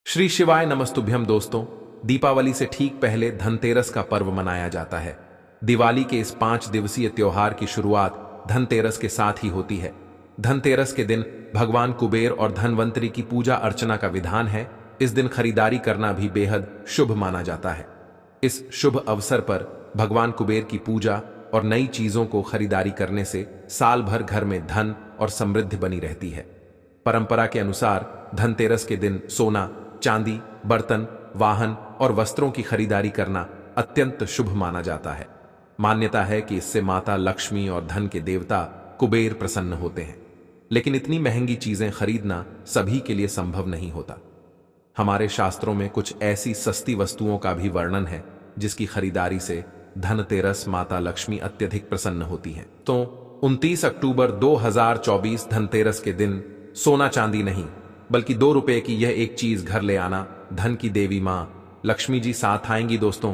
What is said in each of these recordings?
श्री शिवाय नमस्तुभ्यम दोस्तों। दीपावली से ठीक पहले धनतेरस का पर्व मनाया जाता है। दिवाली के इस 5 दिवसीय त्योहार की शुरुआत धनतेरस के साथ ही होती है। धनतेरस के दिन भगवान कुबेर और धनवंतरी की पूजा अर्चना का विधान है। इस दिन खरीदारी करना भी बेहद शुभ माना जाता है। इस शुभ अवसर पर भगवान कुबेर की पूजा और नई चीजों को खरीदारी करने से साल भर घर में धन और समृद्धि बनी रहती है। परंपरा के अनुसार धनतेरस के दिन सोना, चांदी, बर्तन, वाहन और वस्त्रों की खरीदारी करना अत्यंत शुभ माना जाता है। मान्यता है कि इससे माता लक्ष्मी और धन के देवता कुबेर प्रसन्न होते हैं। लेकिन इतनी महंगी चीजें खरीदना सभी के लिए संभव नहीं होता। हमारे शास्त्रों में कुछ ऐसी सस्ती वस्तुओं का भी वर्णन है जिसकी खरीदारी से धनतेरस माता लक्ष्मी अत्यधिक प्रसन्न होती हैं। तो 29 अक्टूबर 2024 धनतेरस के दिन सोना चांदी नहीं बल्कि 2 रुपए की यह एक चीज घर ले आना। धन की देवी मां लक्ष्मी जी साथ आएंगी। दोस्तों,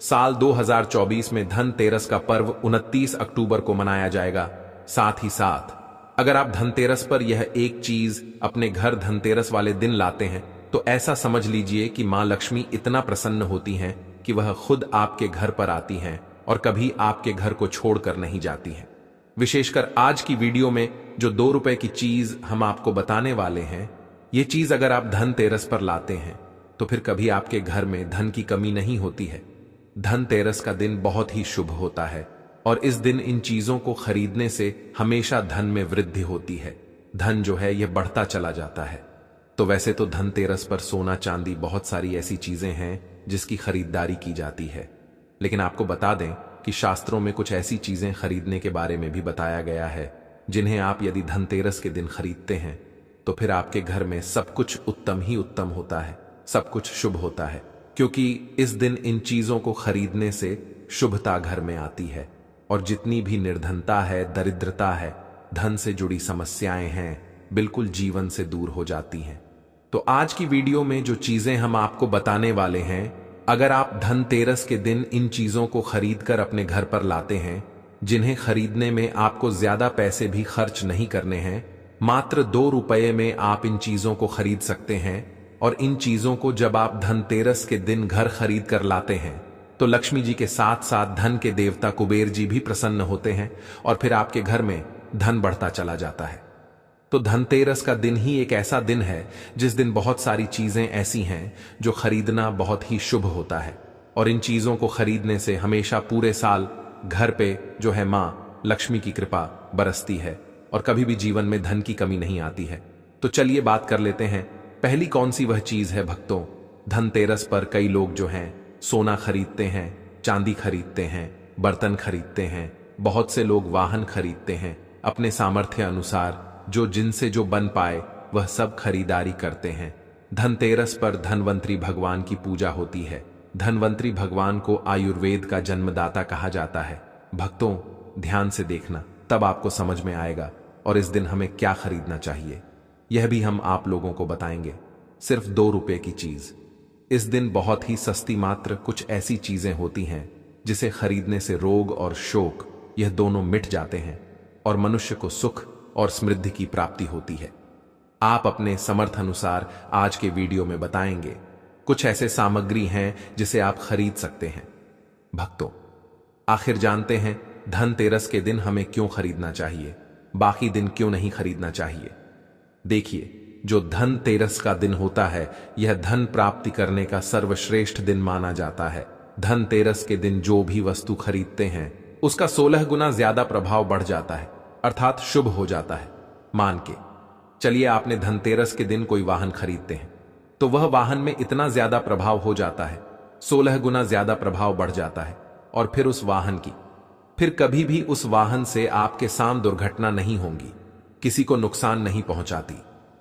साल 2024 में धनतेरस का पर्व 29 अक्टूबर को मनाया जाएगा। साथ ही साथ अगर आप धनतेरस पर यह एक चीज अपने घर धनतेरस वाले दिन लाते हैं तो ऐसा समझ लीजिए कि मां लक्ष्मी इतना प्रसन्न होती हैं कि वह खुद आपके घर पर आती हैं और कभी आपके घर को छोड़कर नहीं जाती हैं। विशेषकर आज की वीडियो में जो 2 रुपए की चीज हम आपको बताने वाले हैं, ये चीज अगर आप धनतेरस पर लाते हैं तो फिर कभी आपके घर में धन की कमी नहीं होती है। धनतेरस का दिन बहुत ही शुभ होता है और इस दिन इन चीजों को खरीदने से हमेशा धन में वृद्धि होती है। धन जो है यह बढ़ता चला जाता है। तो वैसे तो धनतेरस पर सोना चांदी बहुत सारी ऐसी चीजें हैं जिसकी खरीदारी की जाती है, लेकिन आपको बता दें कि शास्त्रों में कुछ ऐसी चीजें खरीदने के बारे में भी बताया गया है जिन्हें आप यदि धनतेरस के दिन खरीदते हैं तो फिर आपके घर में सब कुछ उत्तम ही उत्तम होता है, सब कुछ शुभ होता है। क्योंकि इस दिन इन चीजों को खरीदने से शुभता घर में आती है और जितनी भी निर्धनता है, दरिद्रता है, धन से जुड़ी समस्याएं हैं, बिल्कुल जीवन से दूर हो जाती हैं। तो आज की वीडियो में जो चीजें हम आपको बताने वाले हैं, अगर आप धनतेरस के दिन इन चीजों को खरीद कर अपने घर पर लाते हैं, जिन्हें खरीदने में आपको ज्यादा पैसे भी खर्च नहीं करने हैं, मात्र 2 रुपए में आप इन चीजों को खरीद सकते हैं। और इन चीजों को जब आप धनतेरस के दिन घर खरीद कर लाते हैं तो लक्ष्मी जी के साथ साथ धन के देवता कुबेर जी भी प्रसन्न होते हैं और फिर आपके घर में धन बढ़ता चला जाता है। तो धनतेरस का दिन ही एक ऐसा दिन है जिस दिन बहुत सारी चीजें ऐसी हैं जो खरीदना बहुत ही शुभ होता है और इन चीजों को खरीदने से हमेशा पूरे साल घर पे जो है मां लक्ष्मी की कृपा बरसती है और कभी भी जीवन में धन की कमी नहीं आती है। तो चलिए बात कर लेते हैं, पहली कौन सी वह चीज है भक्तों। धनतेरस पर कई लोग जो हैं सोना खरीदते हैं, चांदी खरीदते हैं, बर्तन खरीदते हैं, बहुत से लोग वाहन खरीदते हैं। अपने सामर्थ्य अनुसार जो जिनसे जो बन पाए वह सब खरीदारी करते हैं। धनतेरस पर धनवंतरी भगवान की पूजा होती है। धनवंतरी भगवान को आयुर्वेद का जन्मदाता कहा जाता है। भक्तों, ध्यान से देखना, तब आपको समझ में आएगा और इस दिन हमें क्या खरीदना चाहिए यह भी हम आप लोगों को बताएंगे। सिर्फ 2 रुपए की चीज। इस दिन बहुत ही सस्ती मात्र कुछ ऐसी चीजें होती हैं जिसे खरीदने से रोग और शोक यह दोनों मिट जाते हैं और मनुष्य को सुख और समृद्धि की प्राप्ति होती है। आप अपने समर्थ अनुसार आज के वीडियो में बताएंगे कुछ ऐसे सामग्री हैं जिसे आप खरीद सकते हैं। भक्तों, आखिर जानते हैं धनतेरस के दिन हमें क्यों खरीदना चाहिए, बाकी दिन क्यों नहीं खरीदना चाहिए। देखिए, जो धनतेरस का दिन होता है यह धन प्राप्ति करने का सर्वश्रेष्ठ दिन माना जाता है। धनतेरस के दिन जो भी वस्तु खरीदते हैं उसका 16 गुना ज्यादा प्रभाव बढ़ जाता है, अर्थात शुभ हो जाता है। मान के चलिए आपने धनतेरस के दिन कोई वाहन खरीदते हैं तो वह वाहन में इतना ज्यादा प्रभाव हो जाता है, 16 गुना ज्यादा प्रभाव बढ़ जाता है और फिर उस वाहन की फिर कभी भी उस वाहन से आपके साथ दुर्घटना नहीं होगी, किसी को नुकसान नहीं पहुंचाती।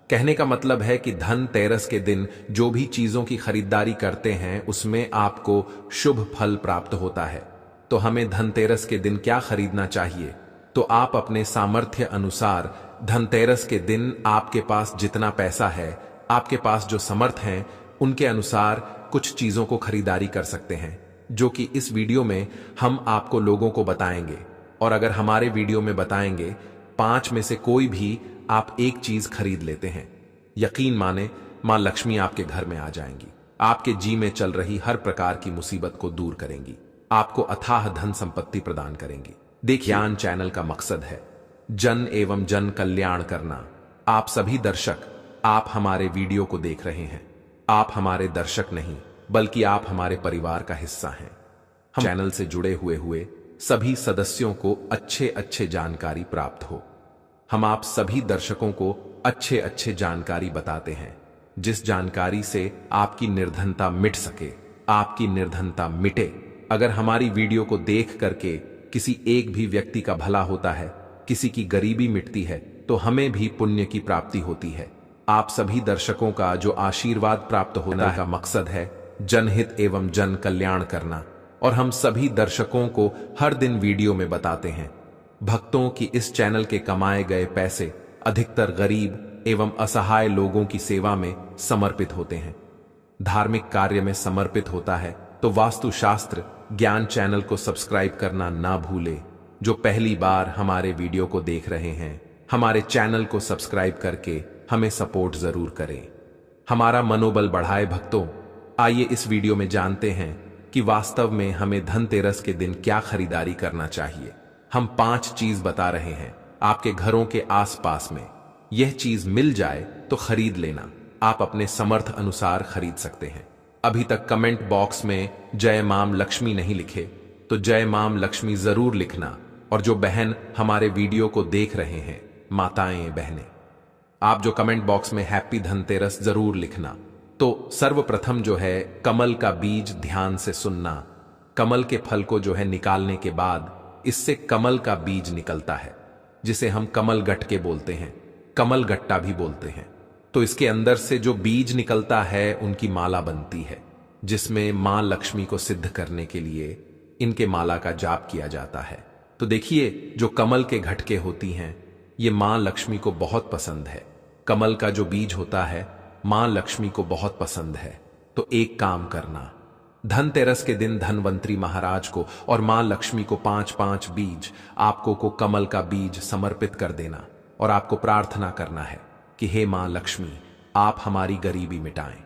कहने का मतलब है कि धनतेरस के दिन जो भी चीजों की खरीदारी करते हैं उसमें आपको शुभ फल प्राप्त होता है। तो हमें धनतेरस के दिन क्या खरीदना चाहिए, तो आप अपने सामर्थ्य अनुसार धनतेरस के दिन आपके पास जितना पैसा है, आपके पास जो समर्थ हैं, उनके अनुसार कुछ चीजों को खरीदारी कर सकते हैं, जो कि इस वीडियो में हम आपको लोगों को बताएंगे। और अगर हमारे वीडियो में बताएंगे 5 में से कोई भी आप एक चीज खरीद लेते हैं, यकीन माने मां लक्ष्मी आपके घर में आ जाएंगी, आपके जी में चल रही हर प्रकार की मुसीबत को दूर करेंगी, आपको अथाह धन संपत्ति प्रदान करेंगी। देखिए, ज्ञान चैनल का मकसद है जन एवं जन कल्याण करना। आप सभी दर्शक, आप हमारे वीडियो को देख रहे हैं, आप हमारे दर्शक नहीं बल्कि आप हमारे परिवार का हिस्सा हैं। हम चैनल से जुड़े हुए सभी सदस्यों को अच्छे जानकारी प्राप्त हो। हम आप सभी दर्शकों को अच्छे जानकारी बताते हैं, जिस जानकारी से आपकी निर्धनता मिट सके, आपकी निर्धनता मिटे। अगर हमारी वीडियो को देख करके किसी एक भी व्यक्ति का भला होता है, किसी की गरीबी मिटती है, तो हमें भी पुण्य की प्राप्ति होती है। आप सभी दर्शकों का जो आशीर्वाद प्राप्त होने का मकसद है जनहित एवं जन कल्याण करना, और हम सभी दर्शकों को हर दिन वीडियो में बताते हैं। भक्तों की इस चैनल के कमाए गए पैसे अधिकतर गरीब एवं असहाय लोगों की सेवा में समर्पित होते हैं, धार्मिक कार्य में समर्पित होता है। तो वास्तुशास्त्र ज्ञान चैनल को सब्सक्राइब करना ना भूले। जो पहली बार हमारे वीडियो को देख रहे हैं, हमारे चैनल को सब्सक्राइब करके हमें सपोर्ट जरूर करें, हमारा मनोबल बढ़ाए। भक्तों, आइए इस वीडियो में जानते हैं कि वास्तव में हमें धनतेरस के दिन क्या खरीदारी करना चाहिए। हम 5 चीज बता रहे हैं, आपके घरों के आसपास में यह चीज मिल जाए तो खरीद लेना। आप अपने समर्थ अनुसार खरीद सकते हैं। अभी तक कमेंट बॉक्स में जय माम लक्ष्मी नहीं लिखे तो जय माम लक्ष्मी जरूर लिखना। और जो बहन हमारे वीडियो को देख रहे हैं, माताएं बहनें, आप जो कमेंट बॉक्स में हैप्पी धनतेरस जरूर लिखना। तो सर्वप्रथम जो है कमल का बीज ध्यान से सुनना। कमल के फल को जो है निकालने के बाद इससे कमल का बीज निकलता है, जिसे हम कमल गट्टे बोलते हैं, कमल गट्टा भी बोलते हैं। तो इसके अंदर से जो बीज निकलता है उनकी माला बनती है, जिसमें मां लक्ष्मी को सिद्ध करने के लिए इनके माला का जाप किया जाता है। तो देखिए, जो कमल के घटके होती हैं ये मां लक्ष्मी को बहुत पसंद है। कमल का जो बीज होता है मां लक्ष्मी को बहुत पसंद है। तो एक काम करना, धनतेरस के दिन धनवंतरी महाराज को और मां लक्ष्मी को 5-5 बीज आपको को कमल का बीज समर्पित कर देना, और आपको प्रार्थना करना है कि हे मां लक्ष्मी, आप हमारी गरीबी मिटाएं।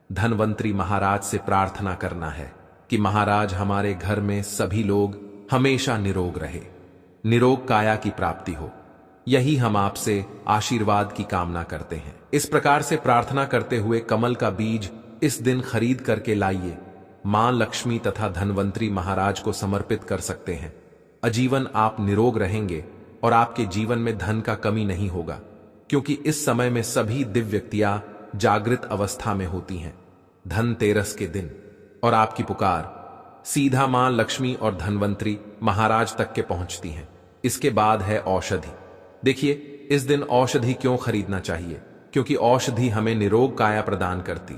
धनवंतरी महाराज से प्रार्थना करना है कि महाराज हमारे घर में सभी लोग हमेशा निरोग रहे, निरोग काया की प्राप्ति हो। यही हम आपसे आशीर्वाद की कामना करते हैं। इस प्रकार से प्रार्थना करते हुए कमल का बीज इस दिन खरीद करके लाइए, मां लक्ष्मी तथा धनवंतरी महाराज को समर्पित कर सकते हैं। आजीवन आप निरोग रहेंगे और आपके जीवन में धन का कमी नहीं होगा, क्योंकि इस समय में सभी दिव्य व्यक्तियां जागृत अवस्था में होती हैं धनतेरस के दिन, और आपकी पुकार सीधा मां लक्ष्मी और धनवंतरी महाराज तक के पहुंचती हैं। इसके बाद है औषधि। देखिए, इस दिन औषधि क्यों खरीदना चाहिए? क्योंकि औषधि हमें निरोग काया प्रदान करती,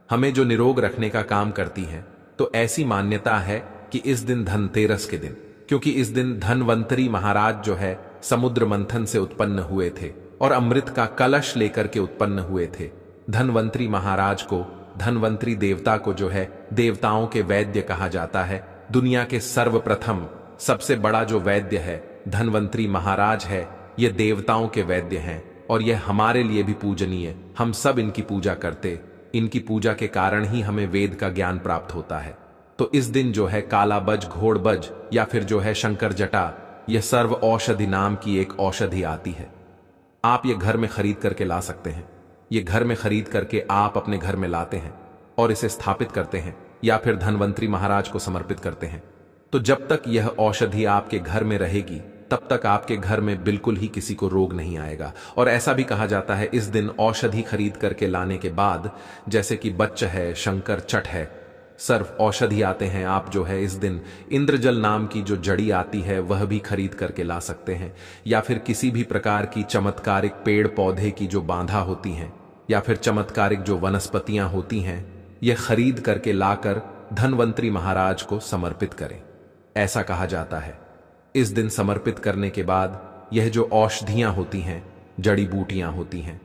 हमें जो निरोग रखने का काम करती है। तो ऐसी मान्यता है कि इस दिन धनतेरस के दिन, क्योंकि इस दिन धनवंतरी महाराज जो है समुद्र मंथन से उत्पन्न हुए थे और अमृत का कलश लेकर के उत्पन्न हुए थे। धनवंतरी महाराज को, धनवंतरी देवता को जो है देवताओं के वैद्य कहा जाता है। दुनिया के सर्वप्रथम सबसे बड़ा जो वैद्य है धनवंतरी महाराज है। ये देवताओं के वैद्य हैं और यह हमारे लिए भी पूजनीय। हम सब इनकी पूजा करते, इनकी पूजा के कारण ही हमें वेद का ज्ञान प्राप्त होता है। तो इस दिन जो है काला बज, घोड़ बज या फिर जो है शंकर जटा, यह सर्व औषधि नाम की एक औषधि आती है। आप ये घर में खरीद करके ला सकते हैं। ये घर में खरीद करके आप अपने घर में लाते हैं और इसे स्थापित करते हैं या फिर धनवंतरी महाराज को समर्पित करते हैं। तो जब तक यह औषधि आपके घर में रहेगी तब तक आपके घर में बिल्कुल ही किसी को रोग नहीं आएगा। और ऐसा भी कहा जाता है इस दिन औषधि खरीद करके लाने के बाद, जैसे कि बच्च है, शंकर चट है, सर्व औषधि आते हैं, आप जो है इस दिन इंद्रजल नाम की जो जड़ी आती है वह भी खरीद करके ला सकते हैं, या फिर किसी भी प्रकार की चमत्कारिक पेड़ पौधे की जो बांधा होती हैं या फिर चमत्कारिक जो वनस्पतियां होती हैं, यह खरीद करके लाकर धनवंतरी महाराज को समर्पित करें। ऐसा कहा जाता है इस दिन समर्पित करने के बाद यह जो औषधियां होती हैं, जड़ी बूटियां होती हैं,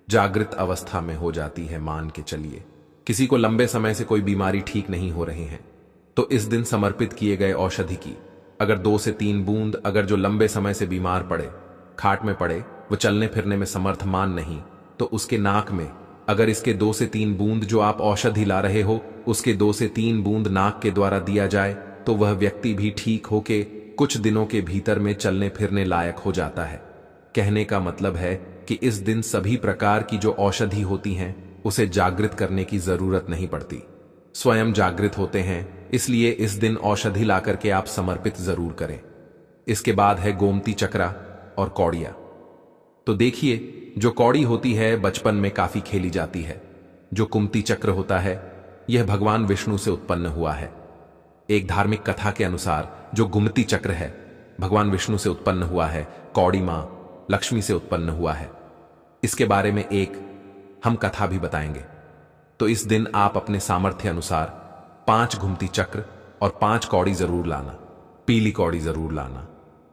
जागृत अवस्था में हो जाती है। मान के चलिए किसी को लंबे समय से कोई बीमारी ठीक नहीं हो रही है, तो इस दिन समर्पित किए गए औषधि की अगर 2 से 3 बूंद, अगर जो लंबे समय से बीमार पड़े, खाट में पड़े, वो चलने फिरने में समर्थमान नहीं, तो उसके नाक में अगर इसके 2 से 3 बूंद जो आप औषधि ला रहे हो उसके 2 से 3 बूंद नाक के द्वारा दिया जाए तो वह व्यक्ति भी ठीक होके कुछ दिनों के भीतर में चलने फिरने लायक हो जाता है। कहने का मतलब है कि इस दिन सभी प्रकार की जो औषधि होती हैं उसे जागृत करने की जरूरत नहीं पड़ती, स्वयं जागृत होते हैं। इसलिए इस दिन औषधि लाकर के आप समर्पित जरूर करें। इसके बाद है गोमती चक्रा और कौड़िया। तो देखिए, जो कौड़ी होती है बचपन में काफी खेली जाती है। जो कुमती चक्र होता है यह भगवान विष्णु से उत्पन्न हुआ है। एक धार्मिक कथा के अनुसार जो गुमती चक्र है भगवान विष्णु से उत्पन्न हुआ है, कौड़ी मां लक्ष्मी से उत्पन्न हुआ है। इसके बारे में एक हम कथा भी बताएंगे। तो इस दिन आप अपने सामर्थ्य अनुसार 5 घुमती चक्र और 5 कौड़ी जरूर लाना। पीली कौड़ी जरूर लाना।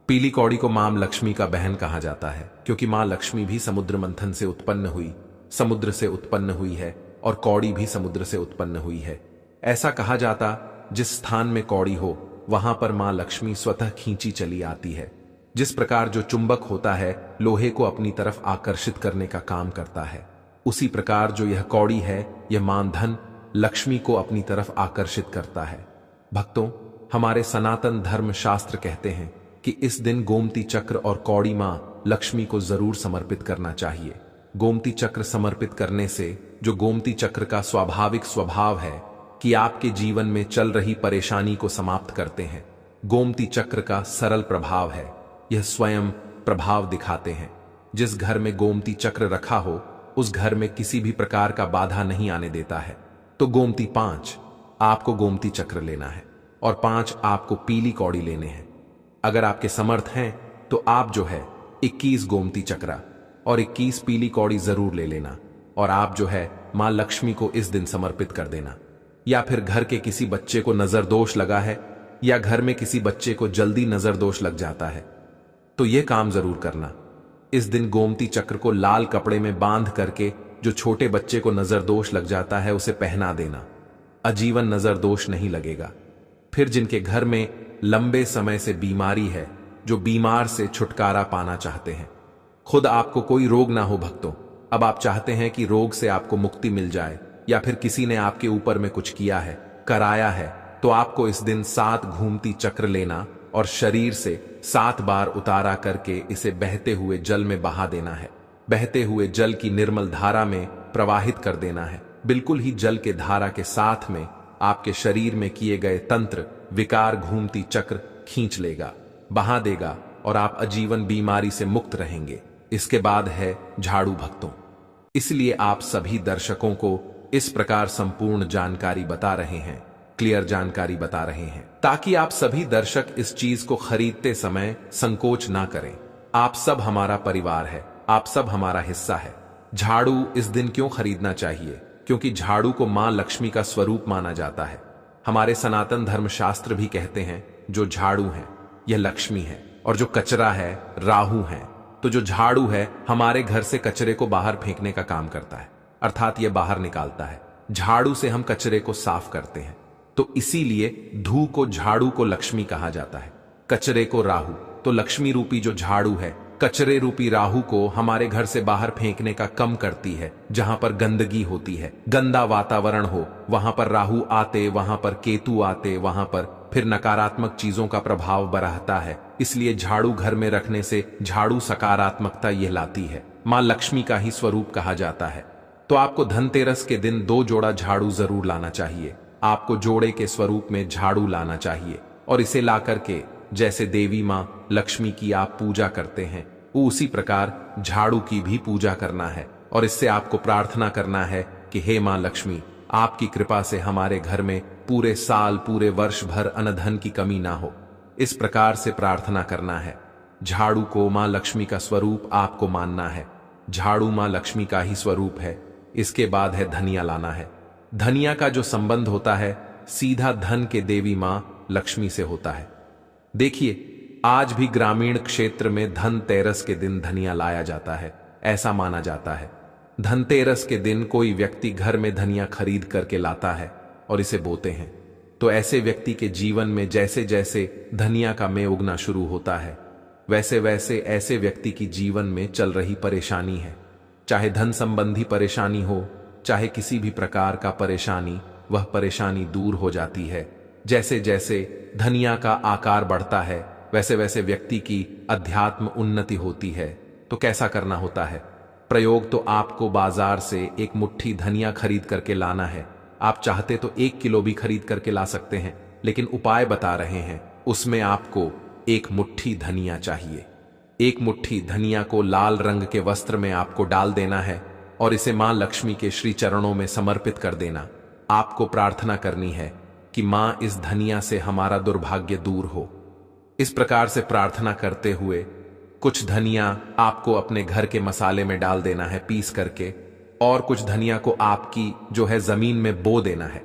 पीली कौड़ी को मां लक्ष्मी का बहन कहा जाता है क्योंकि मां लक्ष्मी भी समुद्र मंथन से उत्पन्न हुई, समुद्र से उत्पन्न हुई है और कौड़ी भी समुद्र से उत्पन्न हुई है। ऐसा कहा जाता जिस स्थान में कौड़ी हो वहां पर मां लक्ष्मी स्वतः खींची चली आती है। जिस प्रकार जो चुंबक होता है लोहे को अपनी तरफ आकर्षित करने का काम करता है, उसी प्रकार जो यह कौड़ी है यह मां धन लक्ष्मी को अपनी तरफ आकर्षित करता है। भक्तों, हमारे सनातन धर्म शास्त्र कहते हैं कि इस दिन गोमती चक्र और कौड़ी मां लक्ष्मी को जरूर समर्पित करना चाहिए। गोमती चक्र समर्पित करने से जो गोमती चक्र का स्वाभाविक स्वभाव है कि आपके जीवन में चल रही परेशानी को समाप्त करते हैं। गोमती चक्र का सरल प्रभाव है, यह स्वयं प्रभाव दिखाते हैं। जिस घर में गोमती चक्र रखा हो उस घर में किसी भी प्रकार का बाधा नहीं आने देता है। तो गोमती 5 आपको गोमती चक्र लेना है और 5 आपको पीली कौड़ी लेने हैं। अगर आपके समर्थ हैं तो आप जो है 21 गोमती चक्रा और 21 पीली कौड़ी जरूर ले लेना और आप जो है मां लक्ष्मी को इस दिन समर्पित कर देना। या फिर घर के किसी बच्चे को नजर दोष लगा है या घर में किसी बच्चे को जल्दी नजर दोष लग जाता है तो यह काम जरूर करना। इस दिन गोमती चक्र को लाल कपड़े में बांध करके जो छोटे बच्चे को नजर दोष लग जाता है उसे पहना देना। आजीवन नजर दोष नहीं लगेगा। फिर जिनके घर में लंबे समय से बीमारी है, जो बीमार से छुटकारा पाना चाहते हैं, खुद आपको कोई रोग ना हो भक्तों, अब आप चाहते हैं कि रोग से आपको मुक्ति मिल जाए या फिर किसी ने आपके ऊपर में कुछ किया है, कराया है, तो आपको इस दिन 7 घूमती चक्र लेना और शरीर से 7 बार उतारा करके इसे बहते हुए जल में बहा देना है। बहते हुए जल की निर्मल धारा में प्रवाहित कर देना है। बिल्कुल ही जल के धारा के साथ में आपके शरीर में किए गए तंत्र विकार घूमती चक्र खींच लेगा, बहा देगा और आप आजीवन बीमारी से मुक्त रहेंगे। इसके बाद है झाड़ू भक्तों। इसलिए आप सभी दर्शकों को इस प्रकार संपूर्ण जानकारी बता रहे हैं, क्लियर जानकारी बता रहे हैं, ताकि आप सभी दर्शक इस चीज को खरीदते समय संकोच ना करें। आप सब हमारा परिवार है, आप सब हमारा हिस्सा है। झाड़ू इस दिन क्यों खरीदना चाहिए? क्योंकि झाड़ू को मां लक्ष्मी का स्वरूप माना जाता है। हमारे सनातन धर्म शास्त्र भी कहते हैं जो झाड़ू है यह लक्ष्मी है और जो कचरा है राहु है। तो जो झाड़ू है हमारे घर से कचरे को बाहर फेंकने का काम करता है, अर्थात यह बाहर निकालता है। झाड़ू से हम कचरे को साफ करते हैं, तो इसीलिए धू को झाड़ू को लक्ष्मी कहा जाता है, कचरे को राहु। तो लक्ष्मी रूपी जो झाड़ू है कचरे रूपी राहु को हमारे घर से बाहर फेंकने का कम करती है। जहां पर गंदगी होती है, गंदा वातावरण हो, वहां पर राहु आते, वहां पर केतु आते, वहां पर फिर नकारात्मक चीजों का प्रभाव बढ़ता है। इसलिए झाड़ू घर में रखने से झाड़ू सकारात्मकता यह लाती है। मां लक्ष्मी का ही स्वरूप कहा जाता है। तो आपको धनतेरस के दिन 2 जोड़ा झाड़ू जरूर लाना चाहिए। आपको जोड़े के स्वरूप में झाड़ू लाना चाहिए और इसे ला करके जैसे देवी मां लक्ष्मी की आप पूजा करते हैं उसी प्रकार झाड़ू की भी पूजा करना है और इससे आपको प्रार्थना करना है कि हे मां लक्ष्मी, आपकी कृपा से हमारे घर में पूरे साल पूरे वर्ष भर अन्न धन की कमी ना हो। इस प्रकार से प्रार्थना करना है। झाड़ू को मां लक्ष्मी का स्वरूप आपको मानना है। झाड़ू मां लक्ष्मी का ही स्वरूप है। इसके बाद है धनिया लाना है। धनिया का जो संबंध होता है सीधा धन के देवी मां लक्ष्मी से होता है। देखिए, आज भी ग्रामीण क्षेत्र में धनतेरस के दिन धनिया लाया जाता है। ऐसा माना जाता है धनतेरस के दिन कोई व्यक्ति घर में धनिया खरीद करके लाता है और इसे बोते हैं, तो ऐसे व्यक्ति के जीवन में जैसे जैसे धनिया का में उगना शुरू होता है वैसे वैसे ऐसे व्यक्ति की जीवन में चल रही परेशानी है, चाहे धन संबंधी परेशानी हो चाहे किसी भी प्रकार का परेशानी, वह परेशानी दूर हो जाती है। जैसे जैसे धनिया का आकार बढ़ता है, वैसे वैसे व्यक्ति की अध्यात्म उन्नति होती है। तो कैसा करना होता है? प्रयोग तो आपको बाजार से एक मुट्ठी धनिया खरीद करके लाना है। आप चाहते तो 1 किलो भी खरीद करके ला सकते हैं, लेकिन उपाय बता रहे हैं। उसमें आपको एक मुट्ठी धनिया चाहिए। एक मुट्ठी धनिया को लाल रंग के वस्त्र में आपको डाल देना है और इसे मां लक्ष्मी के श्री चरणों में समर्पित कर देना। आपको प्रार्थना करनी है कि मां इस धनिया से हमारा दुर्भाग्य दूर हो। इस प्रकार से प्रार्थना करते हुए कुछ धनिया आपको अपने घर के मसाले में डाल देना है पीस करके, और कुछ धनिया को आपकी जो है जमीन में बो देना है।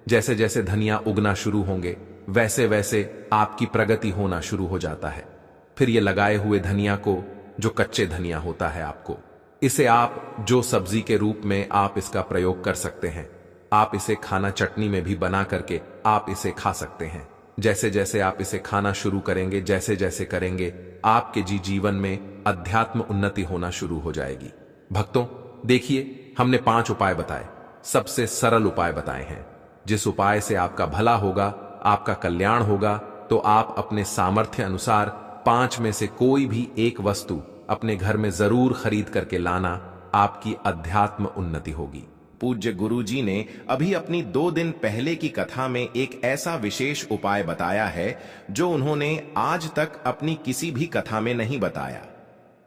जैसे जैसे धनिया उगना शुरू होंगे, वैसे वैसे आपकी प्रगति होना शुरू हो जाता है। फिर ये लगाए हुए धनिया को, जो कच्चे धनिया होता है, आपको इसे आप जो सब्जी के रूप में आप इसका प्रयोग कर सकते हैं। आप इसे खाना चटनी में भी बना करके आप इसे खा सकते हैं। जैसे जैसे आप इसे खाना शुरू करेंगे, जैसे जैसे करेंगे, आपके जीवन में अध्यात्म उन्नति होना शुरू हो जाएगी। भक्तों, देखिए, हमने 5 उपाय बताए, सबसे सरल उपाय बताए हैं। जिस उपाय से आपका भला होगा, आपका कल्याण होगा, तो आप अपने सामर्थ्य अनुसार 5 में से कोई भी एक वस्तु अपने घर में जरूर खरीद करके लाना। आपकी अध्यात्म उन्नति होगी। पूज्य गुरुजी ने अभी अपनी 2 दिन पहले की कथा में एक ऐसा विशेष उपाय बताया है जो उन्होंने आज तक अपनी किसी भी कथा में नहीं बताया।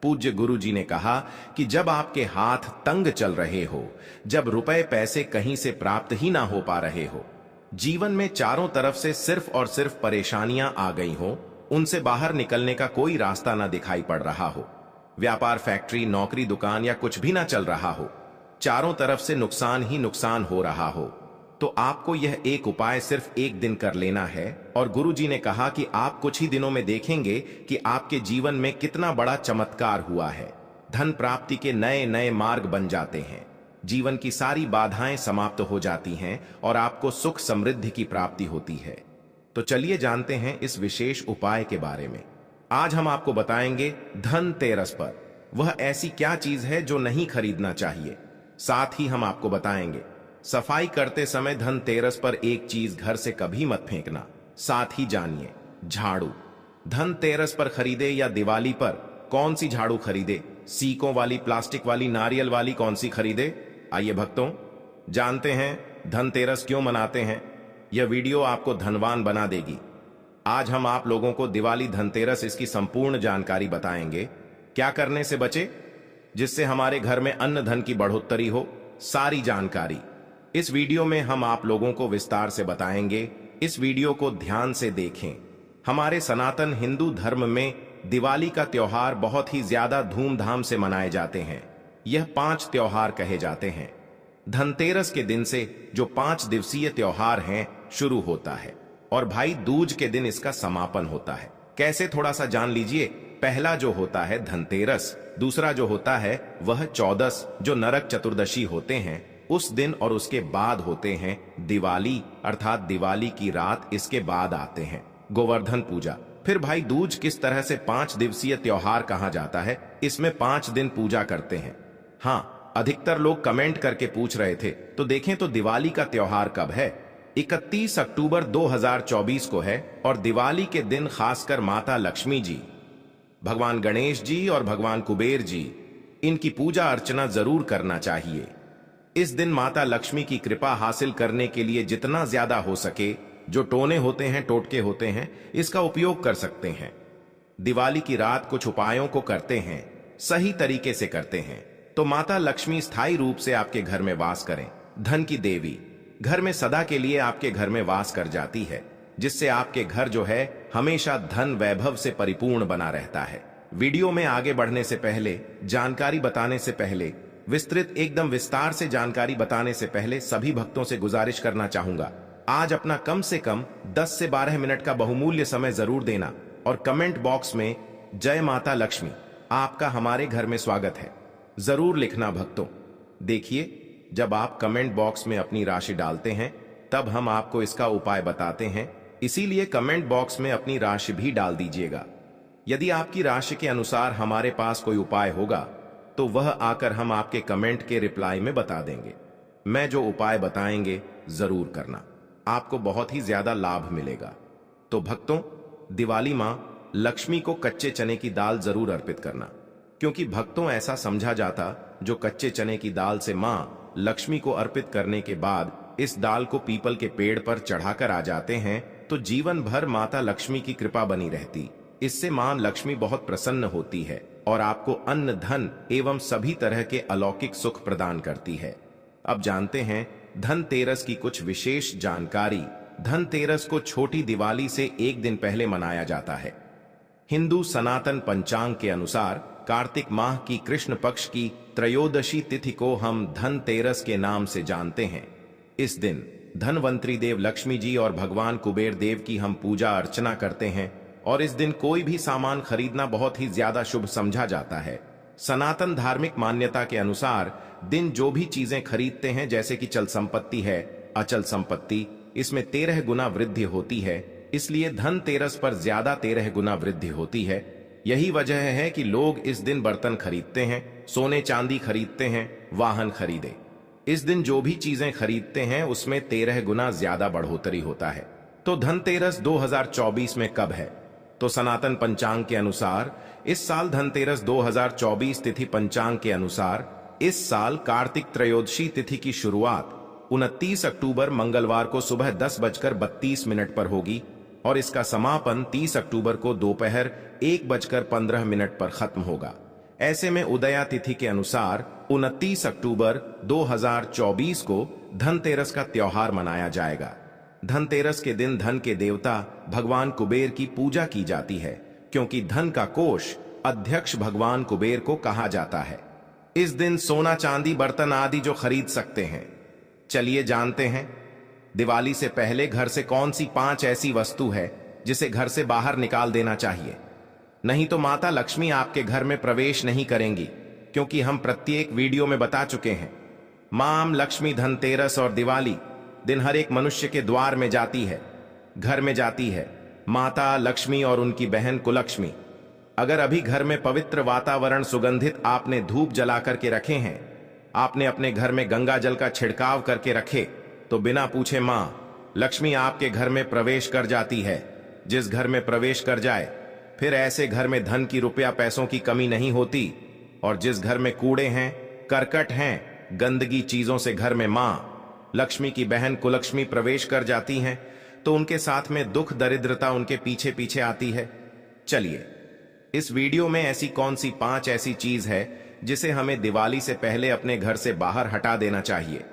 पूज्य गुरुजी ने कहा कि जब आपके हाथ तंग चल रहे हो, जब रुपए पैसे कहीं से प्राप्त ही ना हो पा रहे हो, जीवन में चारों तरफ से सिर्फ और सिर्फ परेशानियां आ गई हो, उनसे बाहर निकलने का कोई रास्ता ना दिखाई पड़ रहा हो, व्यापार, फैक्ट्री, नौकरी, दुकान या कुछ भी ना चल रहा हो, चारों तरफ से नुकसान ही नुकसान हो रहा हो, तो आपको यह एक उपाय सिर्फ 1 दिन कर लेना है। और गुरुजी ने कहा कि आप कुछ ही दिनों में देखेंगे कि आपके जीवन में कितना बड़ा चमत्कार हुआ है। धन प्राप्ति के नए नए मार्ग बन जाते हैं, जीवन की सारी बाधाएं समाप्त हो जाती हैं और आपको सुख समृद्धि की प्राप्ति होती है। तो चलिए जानते हैं इस विशेष उपाय के बारे में। आज हम आपको बताएंगे धनतेरस पर वह ऐसी क्या चीज है जो नहीं खरीदना चाहिए। साथ ही हम आपको बताएंगे सफाई करते समय धनतेरस पर एक चीज घर से कभी मत फेंकना। साथ ही जानिए झाड़ू धनतेरस पर खरीदे या दिवाली पर कौन सी झाड़ू खरीदे, सीकों वाली, प्लास्टिक वाली, नारियल वाली, कौन सी खरीदे। आइए भक्तों, जानते हैं धनतेरस क्यों मनाते हैं। यह वीडियो आपको धनवान बना देगी। आज हम आप लोगों को दिवाली, धनतेरस, इसकी संपूर्ण जानकारी बताएंगे। क्या करने से बचे जिससे हमारे घर में अन्न धन की बढ़ोतरी हो, सारी जानकारी इस वीडियो में हम आप लोगों को विस्तार से बताएंगे। इस वीडियो को ध्यान से देखें। हमारे सनातन हिंदू धर्म में दिवाली का त्योहार बहुत ही ज्यादा धूमधाम से मनाए जाते हैं। यह 5 त्योहार कहे जाते हैं। धनतेरस के दिन से जो 5 दिवसीय त्योहार हैं शुरू होता है और भाई दूज के दिन इसका समापन होता है। कैसे, थोड़ा सा जान लीजिए। पहला जो होता है धनतेरस, दूसरा जो होता है वह चौदस, जो नरक चतुर्दशी होते हैं उस दिन, और उसके बाद होते हैं दिवाली, अर्थात दिवाली की रात इसके बाद आते हैं गोवर्धन पूजा। फिर भाई दूज किस तरह से 5 दिवसीय त्योहार कहा जाता है, इसमें 5 दिन पूजा करते हैं। हाँ, अधिकतर लोग कमेंट करके पूछ रहे थे, तो देखें तो दिवाली का त्योहार कब है। 31 अक्टूबर 2024 को है और दिवाली के दिन खासकर माता लक्ष्मी जी, भगवान गणेश जी और भगवान कुबेर जी, इनकी पूजा अर्चना जरूर करना चाहिए। इस दिन माता लक्ष्मी की कृपा हासिल करने के लिए जितना ज्यादा हो सके, जो टोने होते हैं, टोटके होते हैं, इसका उपयोग कर सकते हैं। दिवाली की रात कुछ उपायों को करते हैं, सही तरीके से करते हैं, तो माता लक्ष्मी स्थायी रूप से आपके घर में वास करें। धन की देवी घर में सदा के लिए आपके घर में वास कर जाती है, जिससे आपके घर जो है हमेशा धन वैभव से परिपूर्ण बना रहता है। वीडियो में आगे बढ़ने से पहले, जानकारी बताने से पहले, विस्तृत एकदम विस्तार से जानकारी बताने से पहले सभी भक्तों से गुजारिश करना चाहूंगा, आज अपना कम से कम 10 से 12 मिनट का बहुमूल्य समय जरूर देना और कमेंट बॉक्स में जय माता लक्ष्मी, आपका हमारे घर में स्वागत है, जरूर लिखना भक्तों। देखिए, जब आप कमेंट बॉक्स में अपनी राशि डालते हैं तब हम आपको इसका उपाय बताते हैं, इसीलिए कमेंट बॉक्स में अपनी राशि भी डाल दीजिएगा। यदि आपकी राशि के अनुसार हमारे पास कोई उपाय होगा तो वह आकर हम आपके कमेंट के रिप्लाई में बता देंगे। मैं जो उपाय बताएंगे जरूर करना, आपको बहुत ही ज्यादा लाभ मिलेगा। तो भक्तों, दिवाली मां लक्ष्मी को कच्चे चने की दाल जरूर अर्पित करना, क्योंकि भक्तों ऐसा समझा जाता जो कच्चे चने की दाल से मां लक्ष्मी को अर्पित करने के बाद इस दाल को पीपल के पेड़ पर चढ़ाकर आ जाते हैं तो जीवन भर माता लक्ष्मी की कृपा बनी रहती। इससे मां लक्ष्मी बहुत प्रसन्न होती है और आपको अन्न, धन एवं सभी तरह के अलौकिक सुख प्रदान करती है। अब जानते हैं धनतेरस की कुछ विशेष जानकारी। धनतेरस को छोटी दिवाली से एक दिन पहले मनाया जाता है। हिंदू सनातन पंचांग के अनुसार कार्तिक माह की कृष्ण पक्ष की त्रयोदशी तिथि को हम धनतेरस के नाम से जानते हैं। इस दिन धनवंतरी देव लक्ष्मी जी और भगवान कुबेर देव की हम पूजा अर्चना करते हैं और इस दिन कोई भी सामान खरीदना बहुत ही ज्यादा शुभ समझा जाता है। सनातन धार्मिक मान्यता के अनुसार दिन जो भी चीजें खरीदते हैं, जैसे कि चल संपत्ति है, अचल संपत्ति, इसमें 13 गुना वृद्धि होती है। इसलिए धनतेरस पर ज्यादा 13 गुना वृद्धि होती है। यही वजह है कि लोग इस दिन बर्तन खरीदते हैं, सोने चांदी खरीदते हैं, वाहन खरीदे। इस दिन जो भी चीजें खरीदते हैं उसमें 13 गुना ज्यादा बढ़ोतरी होता है। तो धनतेरस 2024 में कब है? तो सनातन पंचांग के अनुसार इस साल धनतेरस 2024 तिथि पंचांग के अनुसार इस साल कार्तिक त्रयोदशी तिथि की शुरुआत 29 अक्टूबर मंगलवार को सुबह 10:32 पर होगी और इसका समापन 30 अक्टूबर को दोपहर 1:15 पर खत्म होगा। ऐसे में उदया तिथि के अनुसार 29 अक्टूबर 2024 को धनतेरस का त्योहार मनाया जाएगा। धनतेरस के दिन धन के देवता भगवान कुबेर की पूजा की जाती है, क्योंकि धन का कोष अध्यक्ष भगवान कुबेर को कहा जाता है। इस दिन सोना चांदी बर्तन आदि जो खरीद सकते हैं। चलिए जानते हैं दिवाली से पहले घर से कौन सी 5 ऐसी वस्तु है जिसे घर से बाहर निकाल देना चाहिए, नहीं तो माता लक्ष्मी आपके घर में प्रवेश नहीं करेंगी। क्योंकि हम प्रत्येक वीडियो में बता चुके हैं, मां लक्ष्मी धनतेरस और दिवाली दिन हर एक मनुष्य के द्वार में जाती है, घर में जाती है माता लक्ष्मी और उनकी बहन कुलक्ष्मी। अगर अभी घर में पवित्र वातावरण सुगंधित आपने धूप जला करके रखे हैं, आपने अपने घर में गंगा जल का छिड़काव करके रखे, तो बिना पूछे मां लक्ष्मी आपके घर में प्रवेश कर जाती है। जिस घर में प्रवेश कर जाए फिर ऐसे घर में धन की, रुपया पैसों की कमी नहीं होती। और जिस घर में कूड़े हैं, करकट हैं, गंदगी चीजों से घर में मां लक्ष्मी की बहन कुलक्ष्मी प्रवेश कर जाती हैं, तो उनके साथ में दुख दरिद्रता उनके पीछे पीछे आती है। चलिए इस वीडियो में ऐसी कौन सी 5 ऐसी चीज है जिसे हमें दिवाली से पहले अपने घर से बाहर हटा देना चाहिए।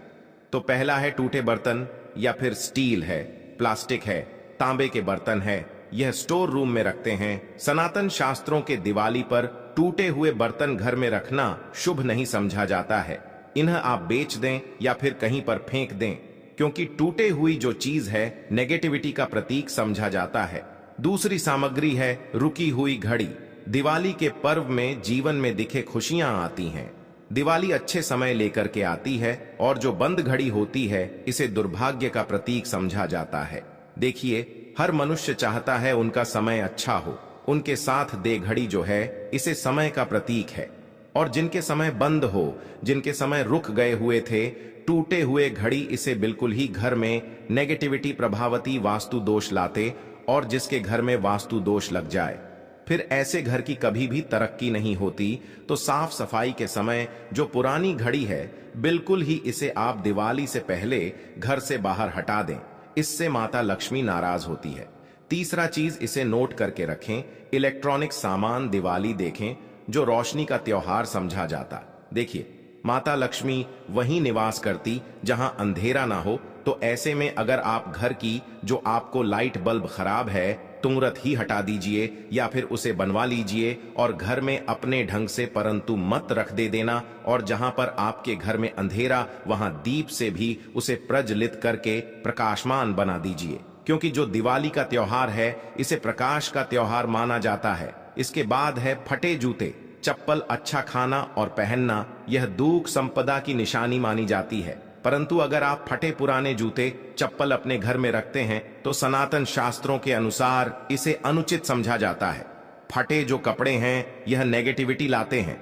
तो पहला है टूटे बर्तन, या फिर स्टील है, प्लास्टिक है, तांबे के बर्तन है, यह स्टोर रूम में रखते हैं। सनातन शास्त्रों के दिवाली पर टूटे हुए बर्तन घर में रखना शुभ नहीं समझा जाता है। इन्हें आप बेच दें या फिर कहीं पर फेंक दें, क्योंकि टूटे हुई जो चीज है नेगेटिविटी का प्रतीक समझा जाता है। दूसरी सामग्री है रुकी हुई घड़ी। दिवाली के पर्व में जीवन में दिखे खुशियां आती हैं। दिवाली अच्छे समय लेकर के आती है और जो बंद घड़ी होती है इसे दुर्भाग्य का प्रतीक समझा जाता है। देखिए, हर मनुष्य चाहता है उनका समय अच्छा हो, उनके साथ दे घड़ी जो है इसे समय का प्रतीक है। और जिनके समय बंद हो, जिनके समय रुक गए हुए थे, टूटे हुए घड़ी इसे बिल्कुल ही घर में नेगेटिविटी प्रभावती वास्तु दोष लाते, और जिसके घर में वास्तु दोष लग जाए फिर ऐसे घर की कभी भी तरक्की नहीं होती। तो साफ सफाई के समय जो पुरानी घड़ी है बिल्कुल ही इसे आप दिवाली से पहले घर से बाहर हटा दें, इससे माता लक्ष्मी नाराज होती है। तीसरा चीज, इसे नोट करके रखें, इलेक्ट्रॉनिक सामान दिवाली देखें जो रोशनी का त्योहार समझा जाता। देखिए, माता लक्ष्मी वहीं निवास करती जहां अंधेरा ना हो। तो ऐसे में अगर आप घर की जो आपको लाइट बल्ब खराब है तुरंत ही हटा दीजिए या फिर उसे बनवा लीजिए और घर में अपने ढंग से, परंतु मत रख दे देना। और जहां पर आपके घर में अंधेरा वहां दीप से भी उसे प्रज्वलित करके प्रकाशमान बना दीजिए, क्योंकि जो दिवाली का त्योहार है इसे प्रकाश का त्योहार माना जाता है। इसके बाद है फटे जूते, चप्पल अच्छा खाना और पहनना, यह दुख संपदा की निशानी मानी जाती है। परंतु अगर आप फटे पुराने जूते चप्पल अपने घर में रखते हैं तो सनातन शास्त्रों के अनुसार इसे अनुचित समझा जाता है। फटे जो कपड़े हैं यह नेगेटिविटी लाते हैं।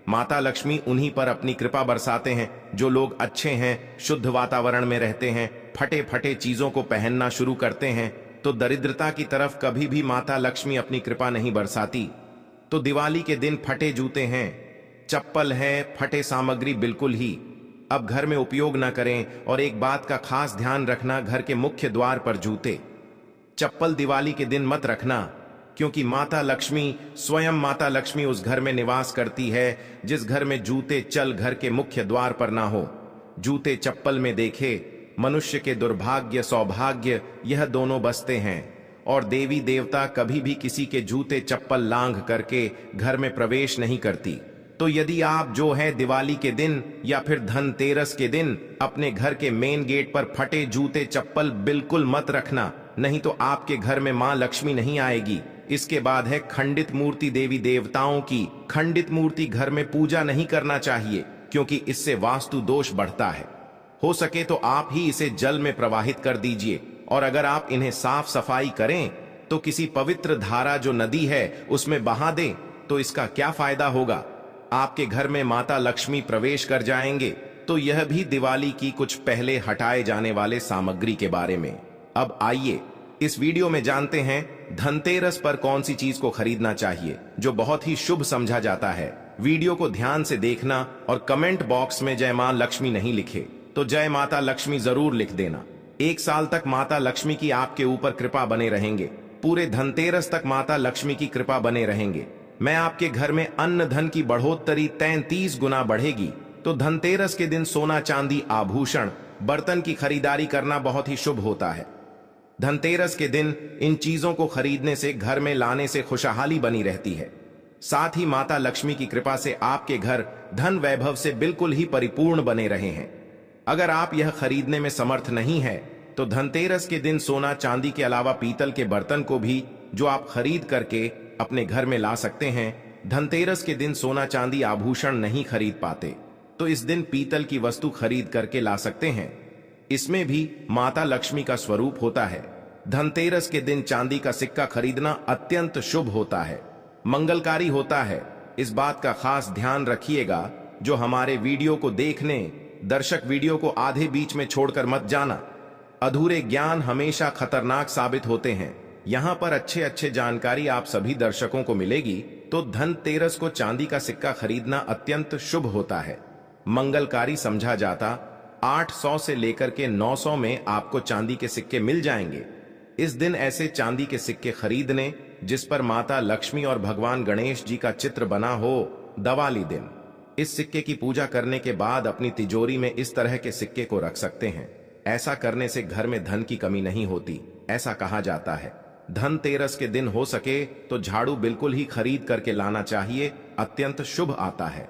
माता लक्ष्मी उन्हीं पर अपनी कृपा बरसाते हैं जो लोग अच्छे हैं, शुद्ध वातावरण में रहते हैं, फटे फटे चीजों को पहनना शुरू करते हैं। तो दरिद्रता की तरफ कभी भी माता लक्ष्मी अपनी कृपा नहीं बरसाती। तो दिवाली के दिन फटे जूते हैं, चप्पल है, फटे सामग्री बिल्कुल ही अब घर में उपयोग न करें। और एक बात का खास ध्यान रखना, घर के मुख्य द्वार पर जूते चप्पल दिवाली के दिन मत रखना, क्योंकि माता लक्ष्मी, स्वयं माता लक्ष्मी उस घर में निवास करती है जिस घर में जूते चल घर के मुख्य द्वार पर ना हो। जूते चप्पल में देखे मनुष्य के दुर्भाग्य सौभाग्य यह दोनों बसते हैं, और देवी देवता कभी भी किसी के जूते चप्पल लांघ करके घर में प्रवेश नहीं करती। तो यदि आप जो है दिवाली के दिन या फिर धनतेरस के दिन अपने घर के मेन गेट पर फटे जूते चप्पल बिल्कुल मत रखना, नहीं तो आपके घर में मां लक्ष्मी नहीं आएगी। इसके बाद है खंडित मूर्ति। देवी देवताओं की खंडित मूर्ति घर में पूजा नहीं करना चाहिए, क्योंकि इससे वास्तु दोष बढ़ता है। हो सके तो आप ही इसे जल में प्रवाहित कर दीजिए, और अगर आप इन्हें साफ सफाई करें तो किसी पवित्र धारा जो नदी है उसमें बहा दें, तो इसका क्या फायदा होगा? आपके घर में माता लक्ष्मी प्रवेश कर जाएंगे। तो यह भी दिवाली की कुछ पहले हटाए जाने वाले सामग्री के बारे में। अब आइए इस वीडियो में जानते हैं धनतेरस पर कौन सी चीज को खरीदना चाहिए जो बहुत ही शुभ समझा जाता है। वीडियो को ध्यान से देखना और कमेंट बॉक्स में जय मां लक्ष्मी नहीं लिखे तो जय माता लक्ष्मी जरूर लिख देना। 1 साल तक माता लक्ष्मी की आपके ऊपर कृपा बने रहेंगे। पूरे धनतेरस तक माता लक्ष्मी की कृपा बने रहेंगे। मैं आपके घर में अन्न धन की बढ़ोतरी 33 गुना बढ़ेगी। तो धनतेरस के दिन सोना चांदी आभूषण बर्तन की खरीदारी करना बहुत ही शुभ होता है। धनतेरस के दिन इन चीजों को खरीदने से घर में लाने से खुशहाली बनी रहती है। साथ ही माता लक्ष्मी की कृपा से आपके घर धन वैभव से बिल्कुल ही परिपूर्ण बने रहे हैं। अगर आप यह खरीदने में समर्थ नहीं है तो धनतेरस के दिन सोना चांदी के अलावा पीतल के बर्तन को भी जो आप खरीद करके अपने घर में ला सकते हैं। धनतेरस के दिन सोना चांदी आभूषण नहीं खरीद पाते तो इस दिन पीतल की वस्तु खरीद करके ला सकते हैं। इसमें भी माता लक्ष्मी का स्वरूप होता है। धनतेरस के दिन चांदी का सिक्का खरीदना अत्यंत शुभ होता है, मंगलकारी होता है। इस बात का खास ध्यान रखिएगा। जो हमारे वीडियो को देखने दर्शक वीडियो को आधे बीच में छोड़कर मत जाना। अधूरे ज्ञान हमेशा खतरनाक साबित होते हैं। यहाँ पर अच्छे जानकारी आप सभी दर्शकों को मिलेगी। तो धनतेरस को चांदी का सिक्का खरीदना अत्यंत शुभ होता है, मंगलकारी समझा जाता। 800 से लेकर के 900 में आपको चांदी के सिक्के मिल जाएंगे। इस दिन ऐसे चांदी के सिक्के खरीदने जिस पर माता लक्ष्मी और भगवान गणेश जी का चित्र बना हो। दिवाली दिन इस सिक्के की पूजा करने के बाद अपनी तिजोरी में इस तरह के सिक्के को रख सकते हैं। ऐसा करने से घर में धन की कमी नहीं होती, ऐसा कहा जाता है। धनतेरस के दिन हो सके तो झाड़ू बिल्कुल ही खरीद करके लाना चाहिए, अत्यंत शुभ आता है।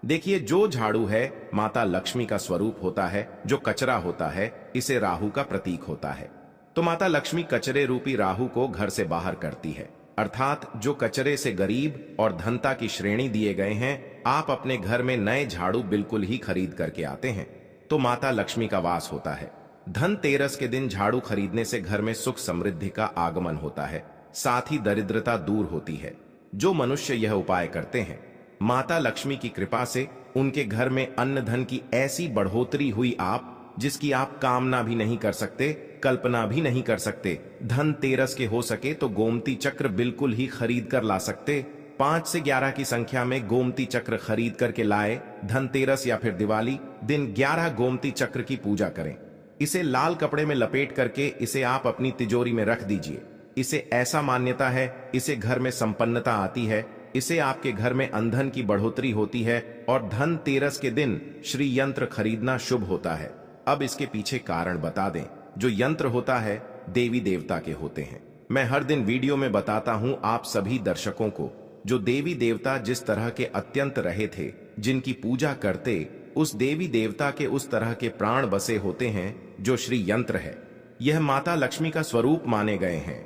देखिए, जो झाड़ू है माता लक्ष्मी का स्वरूप होता है, जो कचरा होता है इसे राहु का प्रतीक होता है। तो माता लक्ष्मी कचरे रूपी राहु को घर से बाहर करती है, अर्थात जो कचरे से गरीब और धनता की श्रेणी दिए गए हैं। आप अपने घर में नए झाड़ू बिल्कुल ही खरीद करके आते हैं तो माता लक्ष्मी का वास होता है। धनतेरस के दिन झाड़ू खरीदने से घर में सुख समृद्धि का आगमन होता है, साथ ही दरिद्रता दूर होती है। जो मनुष्य यह उपाय करते हैं, माता लक्ष्मी की कृपा से उनके घर में अन्न धन की ऐसी बढ़ोतरी हुई आप जिसकी आप कामना भी नहीं कर सकते, कल्पना भी नहीं कर सकते। धनतेरस के हो सके तो गोमती चक्र बिल्कुल ही खरीद कर ला सकते। 5 से 11 की संख्या में गोमती चक्र खरीद करके लाए। धनतेरस या फिर दिवाली दिन 11 गोमती चक्र की पूजा करें। इसे लाल कपड़े में लपेट करके इसे आप अपनी तिजोरी में रख दीजिए। इसे ऐसा मान्यता है, इसे घर में संपन्नता आती है, इसे आपके घर में अंधन की बढ़ोतरी होती है। और धनतेरस के दिन श्री यंत्र खरीदना शुभ होता है। अब इसके पीछे कारण बता दें। जो यंत्र होता है देवी देवता के होते हैं। मैं हर दिन वीडियो में बताता हूं आप सभी दर्शकों को, जो देवी देवता जिस तरह के अत्यंत रहे थे, जिनकी पूजा करते उस देवी देवता के उस तरह के प्राण बसे होते हैं जो श्री यंत्र है। यह माता लक्ष्मी का स्वरूप माने गए हैं।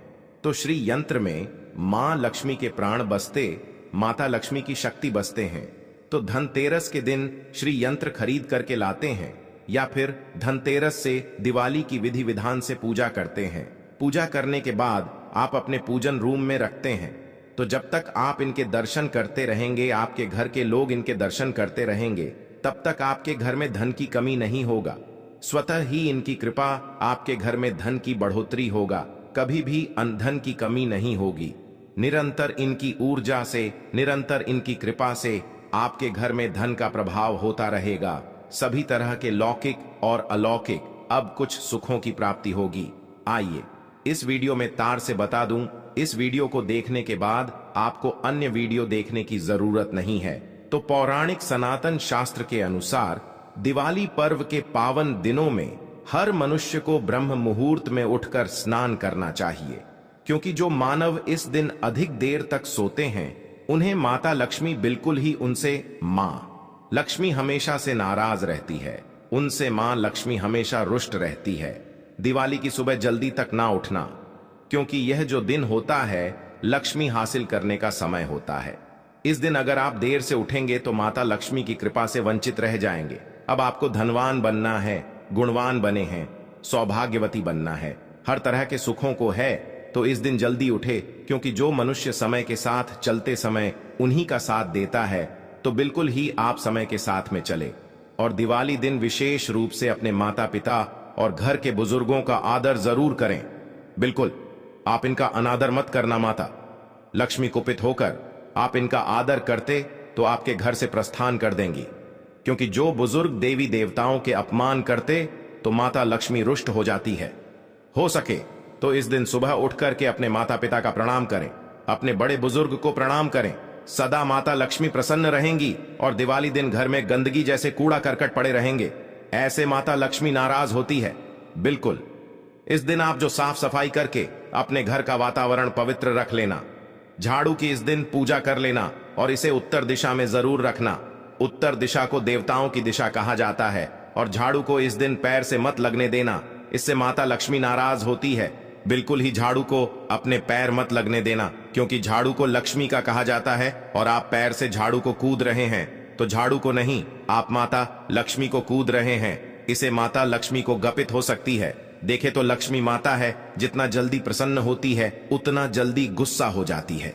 तो श्री यंत्र में मां लक्ष्मी के प्राण बसते, माता लक्ष्मी की शक्ति बसते हैं। तो धनतेरस के दिन श्री यंत्र खरीद करके लाते हैं या फिर धनतेरस से दिवाली की विधि विधान से पूजा करते हैं। पूजा करने के बाद आप अपने पूजन रूम में रखते हैं। तो तो जब तक आप इनके दर्शन करते रहेंगे, आपके घर के लोग इनके दर्शन करते रहेंगे, तब तक आपके घर में धन की कमी नहीं होगा। स्वतः ही इनकी कृपा आपके घर में धन की बढ़ोतरी होगा, कभी भी धन की कमी नहीं होगी। निरंतर इनकी ऊर्जा से, निरंतर इनकी कृपा से आपके घर में धन का प्रभाव होता रहेगा। सभी तरह के लौकिक और अलौकिक अब कुछ सुखों की प्राप्ति होगी। आइए इस वीडियो में तार से बता दूं, इस वीडियो को देखने के बाद आपको अन्य वीडियो देखने की जरूरत नहीं है। तो पौराणिक सनातन शास्त्र के अनुसार दिवाली पर्व के पावन दिनों में हर मनुष्य को ब्रह्म मुहूर्त में उठकर स्नान करना चाहिए, क्योंकि जो मानव इस दिन अधिक देर तक सोते हैं उन्हें माता लक्ष्मी बिल्कुल ही उनसे मां लक्ष्मी हमेशा से नाराज रहती है, उनसे मां लक्ष्मी हमेशा रुष्ट रहती है। दिवाली की सुबह जल्दी तक ना उठना, क्योंकि यह जो दिन होता है लक्ष्मी हासिल करने का समय होता है। इस दिन अगर आप देर से उठेंगे तो माता लक्ष्मी की कृपा से वंचित रह जाएंगे। अब आपको धनवान बनना है, गुणवान बने हैं, सौभाग्यवती बनना है, हर तरह के सुखों को है, तो इस दिन जल्दी उठे, क्योंकि जो मनुष्य समय के साथ चलते समय उन्हीं का साथ देता है, तो बिल्कुल ही आप समय के साथ में चले। और दिवाली दिन विशेष रूप से अपने माता पिता और घर के बुजुर्गों का आदर जरूर करें। बिल्कुल आप इनका अनादर मत करना। माता लक्ष्मी कुपित होकर आप इनका आदर करते तो आपके घर से प्रस्थान कर देंगी, क्योंकि जो बुजुर्ग देवी देवताओं के अपमान करते तो माता लक्ष्मी रुष्ट हो जाती है। हो सके तो इस दिन सुबह उठ करके अपने माता पिता का प्रणाम करें, अपने बड़े बुजुर्ग को प्रणाम करें। सदा माता लक्ष्मी प्रसन्न रहेंगी और दिवाली दिन घर में गंदगी जैसे कूड़ा करकट पड़े रहेंगे, ऐसे माता लक्ष्मी नाराज होती है। बिल्कुल इस दिन आप जो साफ सफाई करके अपने घर का वातावरण पवित्र रख लेना, झाड़ू की इस दिन पूजा कर लेना और इसे उत्तर दिशा में जरूर रखना। उत्तर दिशा को देवताओं की दिशा कहा जाता है और झाड़ू को इस दिन पैर से मत लगने देना, इससे माता लक्ष्मी नाराज होती है। बिल्कुल ही झाड़ू को अपने पैर मत लगने देना, क्योंकि झाड़ू को लक्ष्मी का कहा जाता है और आप पैर से झाड़ू को कूद रहे हैं, तो झाड़ू को नहीं, आप माता लक्ष्मी को कूद रहे हैं। इसे माता लक्ष्मी को गपित हो सकती है। देखे तो लक्ष्मी माता है, जितना जल्दी प्रसन्न होती है उतना जल्दी गुस्सा हो जाती है।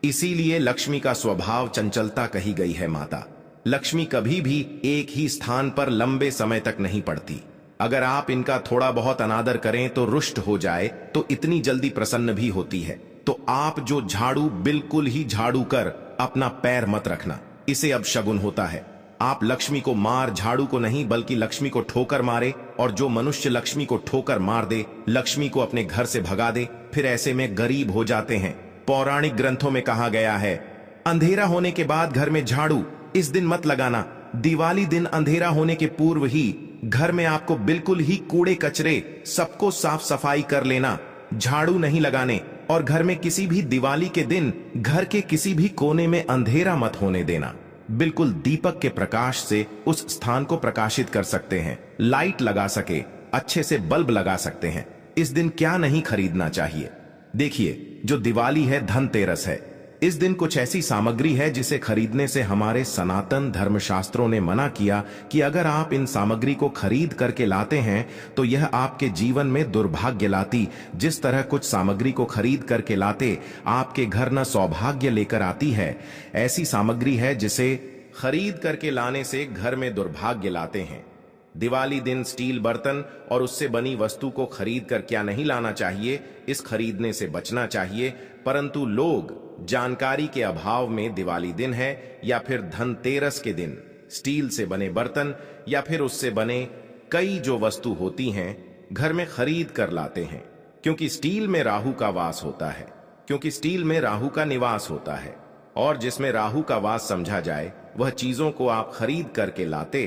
इसीलिए लक्ष्मी का स्वभाव चंचलता कही गई है। माता लक्ष्मी कभी भी एक ही स्थान पर लंबे समय तक नहीं पड़ती। अगर आप इनका थोड़ा बहुत अनादर करें तो रुष्ट हो जाए तो इतनी जल्दी प्रसन्न भी होती है। तो आप जो झाड़ू बिल्कुल ही झाड़ू कर अपना पैर मत रखना, इसे अब शगुन होता है। आप लक्ष्मी को मार झाड़ू को नहीं बल्कि लक्ष्मी को ठोकर मारे, और जो मनुष्य लक्ष्मी को ठोकर मार दे, लक्ष्मी को अपने घर से भगा दे, फिर ऐसे में गरीब हो जाते हैं। पौराणिक ग्रंथों में कहा गया है, अंधेरा होने के बाद घर में झाड़ू इस दिन मत लगाना। दिवाली दिन अंधेरा होने के पूर्व ही घर में आपको बिल्कुल ही कूड़े कचरे सबको साफ सफाई कर लेना, झाड़ू नहीं लगाने। और घर में किसी भी दिवाली के दिन घर के किसी भी कोने में अंधेरा मत होने देना। बिल्कुल दीपक के प्रकाश से उस स्थान को प्रकाशित कर सकते हैं, लाइट लगा सके, अच्छे से बल्ब लगा सकते हैं। इस दिन क्या नहीं खरीदना चाहिए। देखिए, जो दिवाली है धनतेरस है, इस दिन कुछ ऐसी सामग्री है जिसे खरीदने से हमारे सनातन धर्मशास्त्रों ने मना किया कि अगर आप इन सामग्री को खरीद करके लाते हैं तो यह आपके जीवन में दुर्भाग्य लाती। जिस तरह कुछ सामग्री को खरीद करके लाते आपके घर न सौभाग्य लेकर आती है, ऐसी सामग्री है जिसे खरीद करके लाने से घर में दुर्भाग्य लाते हैं। दिवाली दिन स्टील बर्तन और उससे बनी वस्तु को खरीद कर क्या नहीं लाना चाहिए, इस खरीदने से बचना चाहिए। परंतु लोग जानकारी के अभाव में दिवाली दिन है या फिर धनतेरस के दिन स्टील से बने बर्तन या फिर उससे बने कई जो वस्तु होती हैं घर में खरीद कर लाते हैं, क्योंकि स्टील में राहु का वास होता है, क्योंकि स्टील में राहु का निवास होता है। और जिसमें राहु का वास समझा जाए वह चीजों को आप खरीद करके लाते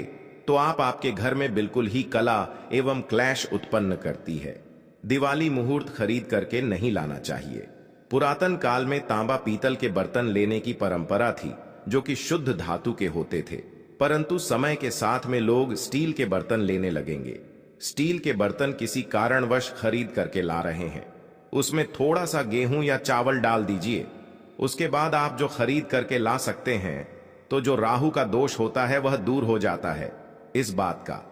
तो आपके घर में बिल्कुल ही कला एवं क्लैश उत्पन्न करती है। दिवाली मुहूर्त खरीद करके नहीं लाना चाहिए। पुरातन काल में तांबा पीतल के बर्तन लेने की परंपरा थी जो कि शुद्ध धातु के होते थे, परंतु समय के साथ में लोग स्टील के बर्तन लेने लगेंगे। स्टील के बर्तन किसी कारणवश खरीद करके ला रहे हैं, उसमें थोड़ा सा गेहूं या चावल डाल दीजिए, उसके बाद आप जो खरीद करके ला सकते हैं तो जो राहु का दोष होता है वह दूर हो जाता है। इस बात का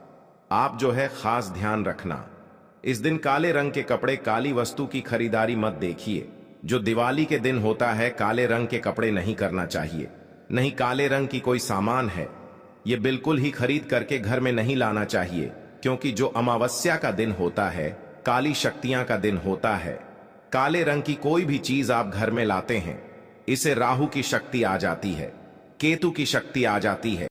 आप जो है खास ध्यान रखना। इस दिन काले रंग के कपड़े, काली वस्तु की खरीदारी मत देखिए। जो दिवाली के दिन होता है काले रंग के कपड़े नहीं करना चाहिए। नहीं, काले रंग की कोई सामान है ये बिल्कुल ही खरीद करके घर में नहीं लाना चाहिए, क्योंकि जो अमावस्या का दिन होता है काली शक्तियां का दिन होता है। काले रंग की कोई भी चीज आप घर में लाते हैं, इसे राहु की शक्ति आ जाती है, केतु की शक्ति आ जाती है।